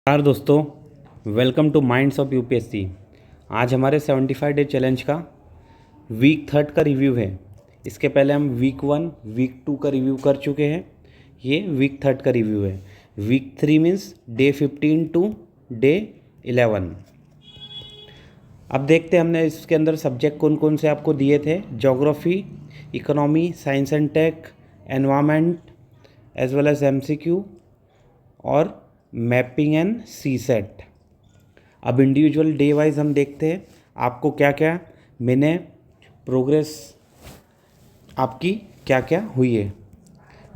नमस्कार दोस्तों, welcome two minds of UPSC. आज हमारे 75 डे चैलेंज का वीक थर्ड का रिव्यू है। इसके पहले हम वीक 1 वीक 2 का रिव्यू कर चुके हैं। ये वीक थर्ड का रिव्यू है। Week 3 means day 15 to day 11। अब देखते हैं हमने इसके अंदर सब्जेक्ट कौन कौन से आपको दिए थे। Geography, economy, science and tech, environment as well as MCQ और मैपिंग एंड सी सेट। अब इंडिविजुअल डे वाइज हम देखते हैं आपको क्या क्या मैंने प्रोग्रेस आपकी क्या क्या हुई है।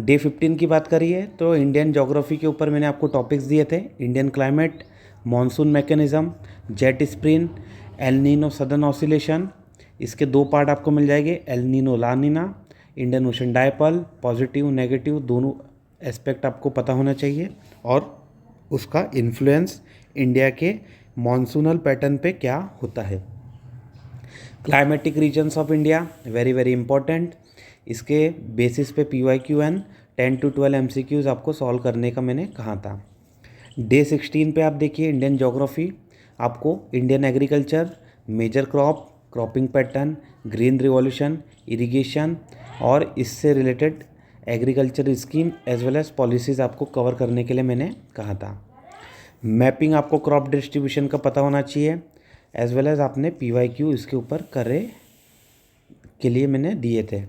डे 15 की बात करिए तो इंडियन ज्योग्राफी के ऊपर मैंने आपको टॉपिक्स दिए थे। Indian climate, monsoon mechanism, jet stream, El Nino southern oscillation. इसके दो पार्ट आपको मिल जाएंगे, El Nino La Nina, Indian Ocean dipole, positive negative दोनों एस्पेक्ट आपको पता होना चाहिए और उसका इन्फ्लुएंस इंडिया के मॉनसूनल पैटर्न पे क्या होता है। Climatic regions of India very very important. इसके बेसिस पे PYQ एंड 10 to 12 MCQs आपको सॉल्व करने का मैंने कहा था। डे 16 पे आप देखिए इंडियन ज्योग्राफी, आपको Indian agriculture, major crop, cropping pattern, green revolution, irrigation और इससे related agriculture scheme as well as policies आपको कवर करने के लिए मैंने कहा था। मैपिंग आपको क्रॉप डिस्ट्रीब्यूशन का पता होना चाहिए एज वेल एज आपने PYQ इसके ऊपर करे के लिए मैंने दिए थे।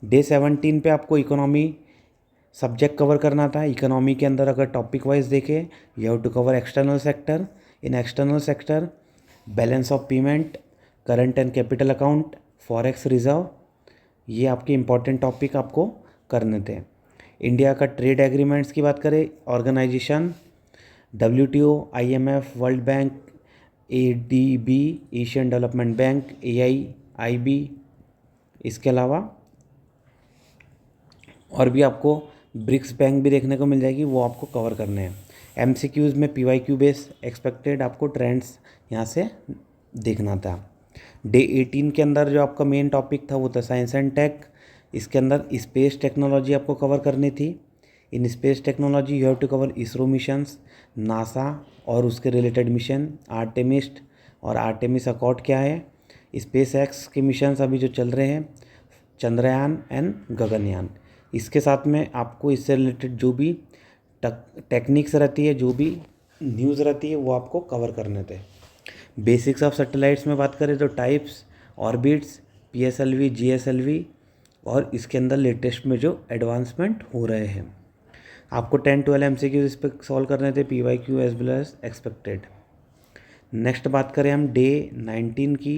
डे 17 पे आपको इकोनॉमी सब्जेक्ट कवर करना था। इकोनॉमी के अंदर अगर टॉपिक वाइज देखें, you have to cover external sector. In external sector balance of payment, current and capital account, forex reserve, ये आपके इंपॉर्टेंट टॉपिक आपको करने थे। इंडिया का ट्रेड एग्रीमेंट्स की बात करें, organisation WTO, IMF, world bank, ADB, Asian development bank, AIIB, इसके अलावा और भी आपको ब्रिक्स बैंक भी देखने को मिल जाएगी, वो आपको कवर करने हैं। MCQs में PYQ बेस एक्सपेक्टेड आपको ट्रेंड्स यहाँ से देखना था। डे 18 के अंदर जो आपका मेन टॉपिक था वो था साइंस एंड टेक। इसके अंदर स्पेस टेक्नोलॉजी आपको कवर करनी थी। In space technology you have to cover ISRO missions, NASA और उसके रिलेटेड मिशन, आर्टेमिस्ट और आर्टेमिस अकॉर्ड क्या है, स्पेस एक्स के मिशंस अभी जो चल रहे हैं, चंद्रयान एंड गगनयान। इसके साथ में आपको इससे रिलेटेड जो भी टेक्निक्स रहती है, जो भी न्यूज़ रहती है, वो आपको कवर करने थे। बेसिक्स ऑफ सैटेलाइट्स में बात करें तो टाइप्स, ऑर्बिट्स, PSLV, GSLV और इसके अंदर लेटेस्ट में जो एडवांसमेंट हो रहे हैं। आपको 10-12 MCQ इस पर सॉल्व करने थे, PYQ as well as expected. Next बात करें हम डे 19 की।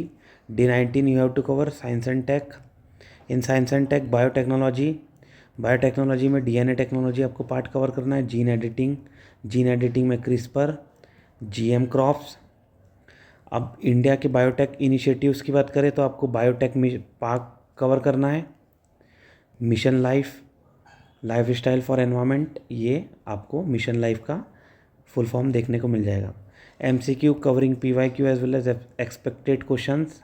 Day 19 you have to cover science and tech. In science and tech biotechnology, biotechnology में DNA टेक्नोलॉजी आपको पार्ट कवर करना है। जीन एडिटिंग में CRISPR, GM क्रॉप्स। अब इंडिया के बायोटेक इनिशिएटिव्स की बात करें तो आपको बायोटेक पार्क कवर करना है। Mission life style for environment, ये आपको मिशन लाइफ का फुल फॉर्म देखने को मिल जाएगा। MCQ covering PYQ as well as expected questions.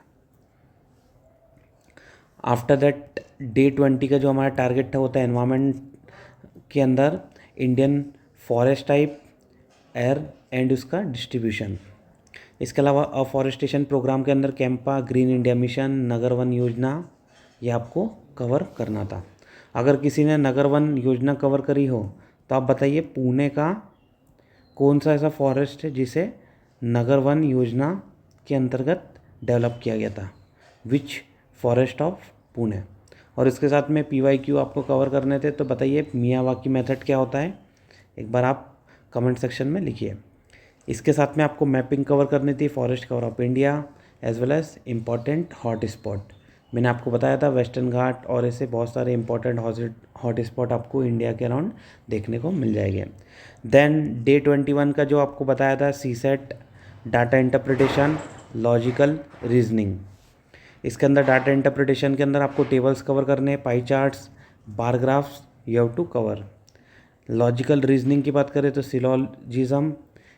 After that day 20 का जो हमारा टारगेट था वो था एनवायरनमेंट के अंदर Indian forest type, air and उसका डिस्ट्रीब्यूशन। इसके अलावा अफॉरेस्टेशन प्रोग्राम के अंदर कैंपा, ग्रीन इंडिया मिशन, नगर वन योजना, ये आपको कवर करना था। अगर किसी ने नगर वन योजना कवर करी हो तो आप बताइए पुणे का कौन सा ऐसा फॉरेस्ट है जिसे नगर वन योजना के अंतर्गत डेवलप किया गया था, विच फॉरेस्ट ऑफ पुणे। और इसके साथ में PYQ आपको कवर करने थे, तो बताइए मियावाकी मेथड क्या होता है, एक बार आप कमेंट सेक्शन में लिखिए। इसके साथ में आपको मैपिंग कवर करनी थी, forest cover of India as well as important hot spot. मैंने आपको बताया था वेस्टर्न घाट और ऐसे बहुत सारे इंपॉर्टेंट हॉट स्पॉट आपको इंडिया के अराउंड देखने को मिल जाएंगे। देन डे 21 का जो आपको बताया था C set, data interpretation, logical reasoning. इसके अंदर डाटा इंटरप्रिटेशन के अंदर आपको टेबल्स कवर करने हैं, pie charts, bar graphs you have to cover. Logical reasoning की बात करें तो सिलोजिज्म,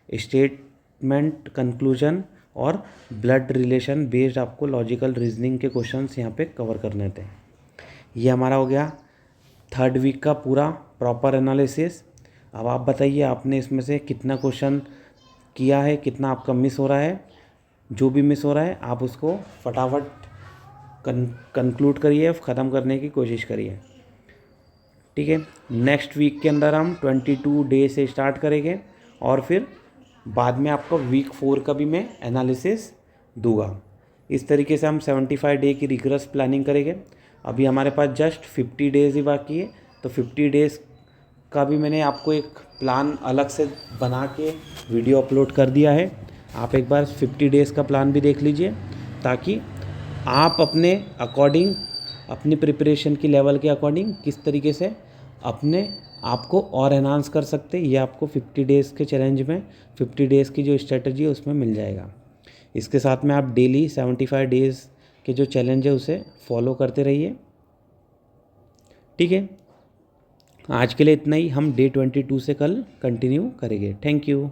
स्टेटमेंट, कंक्लूजन और ब्लड रिलेशन बेस्ड आपको लॉजिकल रीजनिंग के क्वेश्चंस यहाँ पे कवर करने थे। ये हमारा हो गया थर्ड वीक का पूरा प्रॉपर एनालिसिस। अब आप बताइए आपने इसमें से कितना क्वेश्चन किया है, कितना आपका मिस हो रहा है। जो भी मिस हो रहा है आप उसको फटाफट कंक्लूड करिए, ख़त्म करने की कोशिश करिए। ठीक है, नेक्स्ट वीक के अंदर हम 22 डे से स्टार्ट करेंगे और फिर बाद में आपको वीक 4 का भी मैं एनालिसिस दूंगा। इस तरीके से हम 75 डे की रिग्रेस प्लानिंग करेंगे। अभी हमारे पास जस्ट 50 डेज़ ही बाकी है, तो 50 डेज़ का भी मैंने आपको एक प्लान अलग से बना के वीडियो अपलोड कर दिया है। आप एक बार 50 डेज़ का प्लान भी देख लीजिए, ताकि आप अपने अकॉर्डिंग, अपनी प्रिपरेशन की लेवल के अकॉर्डिंग किस तरीके से अपने आप को और एनहांस कर सकते, ये आपको 50 डेज़ के चैलेंज में 50 डेज़ की जो स्ट्रेटजी है उसमें मिल जाएगा। इसके साथ में आप डेली 75 डेज़ के जो चैलेंज है उसे फॉलो करते रहिए। ठीक है, आज के लिए इतना ही। हम डे 22 से कल कंटिन्यू करेंगे। Thank you.